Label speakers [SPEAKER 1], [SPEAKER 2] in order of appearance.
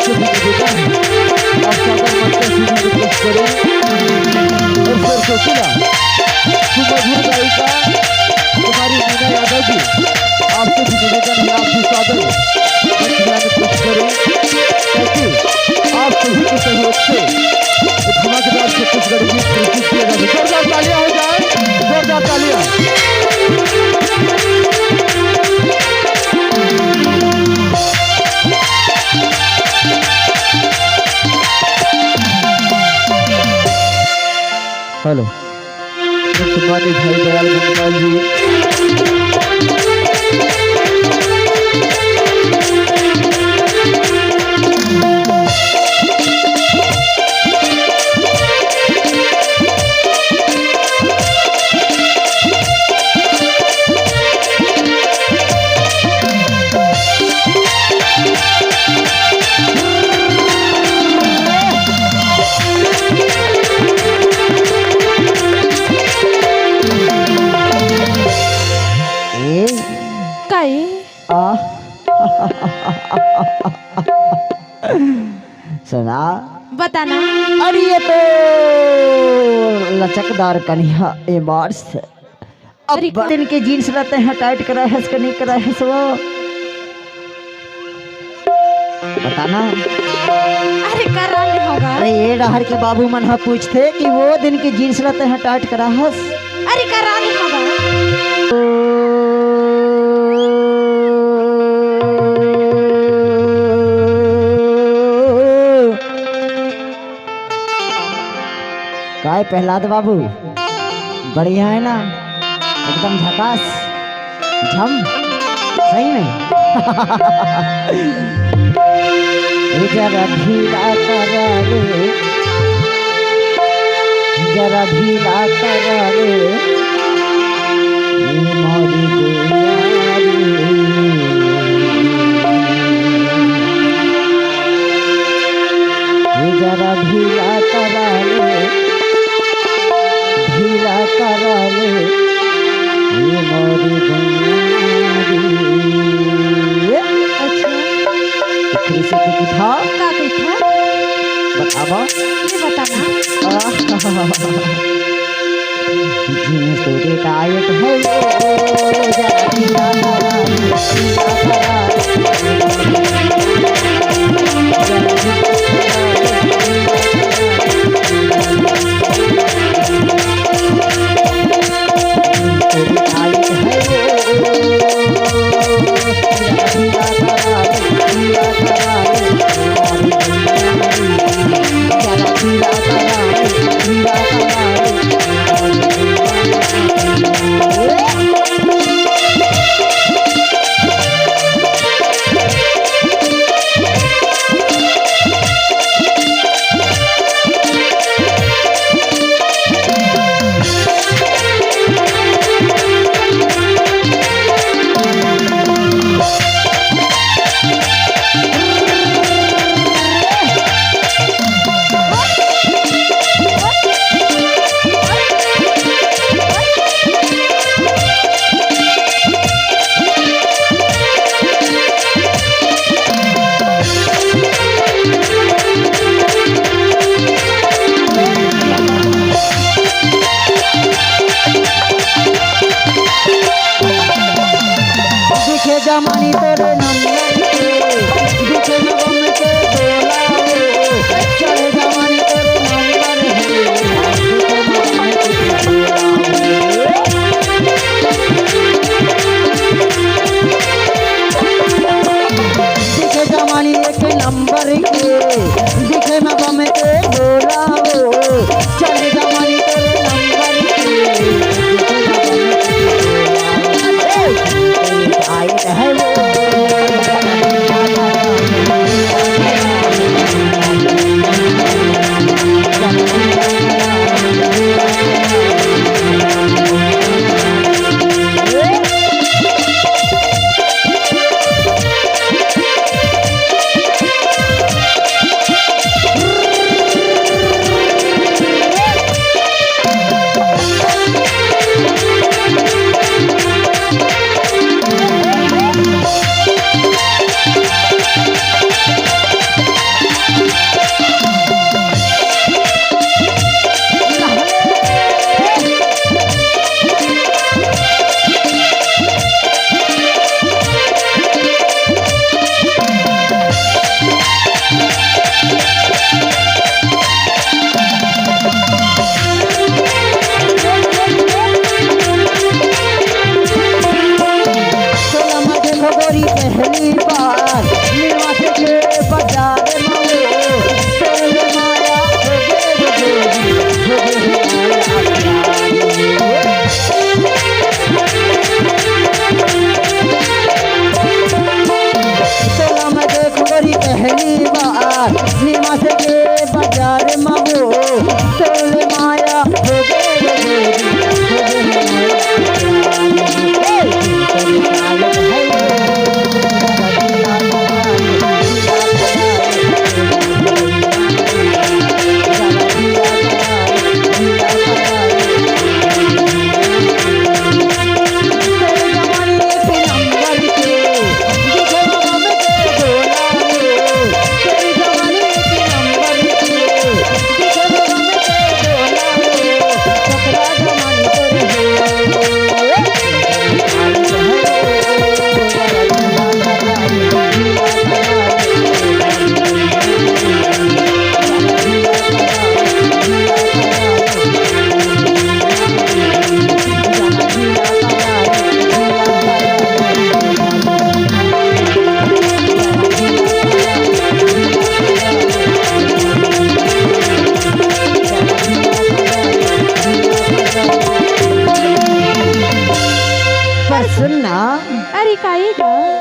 [SPEAKER 1] आपसे भी निवेदन है, आप सागर माता श्री रिक्वेस्ट करें और सरस्वती सुमधुर गायिका कुमारी मीना यादव जी, आपसे भी निवेदन है, आप भी सादर रिक्वेस्ट करें ताकि आप सभी के सहयोग से धमाकेदार छत्तीसगढ़ गीत प्रस्तुत किया जाए। जोरदार तालियां हो जाए, जोरदार तालियां। हेलो सम्मानित भाई दयाल गोपाल जी, सुना
[SPEAKER 2] बताना।
[SPEAKER 1] अरे ये तो लचकदार कन्या ए मार्स अब दिन के जीन्स रहते हैं, टाइट करा है इसका नहीं करा है, वो बताना।
[SPEAKER 2] अरे करा नहीं होगा।
[SPEAKER 1] अरे ये डहर के बाबू मन हा पूछते कि वो दिन के जीन्स रहते हैं, टाइट करा है।
[SPEAKER 2] अरे करा नहीं होगा। काय प्रहलाद बाबू बढ़िया है ना, एकदम झकास झम सही में। जरा ढीला करा रे, जरा ढीला करा रे मोरी गुड़िया रे, जरा ढीला करा रे, ढीला करा ले ये मोरी दुनिया। अच्छा कृषि की था का था
[SPEAKER 1] बतावा,
[SPEAKER 2] ये बताना।
[SPEAKER 1] जीन्स तो टाइट है, जरा ढीला करा ले, ढीला करा जमानी तेरे नंबर दिखे नगम के डोला चले, जमानी तेरे नंबर दिखे जमानी के नंबर के, दिखे नगम के डोला चले, जमानी तेरे नंबर के आई है वो
[SPEAKER 2] गोरी पहली बार नीवा से के बाजार में तोले माया हो गे तोला मैं देख गोरी पहली बार नीवा से के बाजार में तोले माया हो सुनना
[SPEAKER 3] अरे काय ग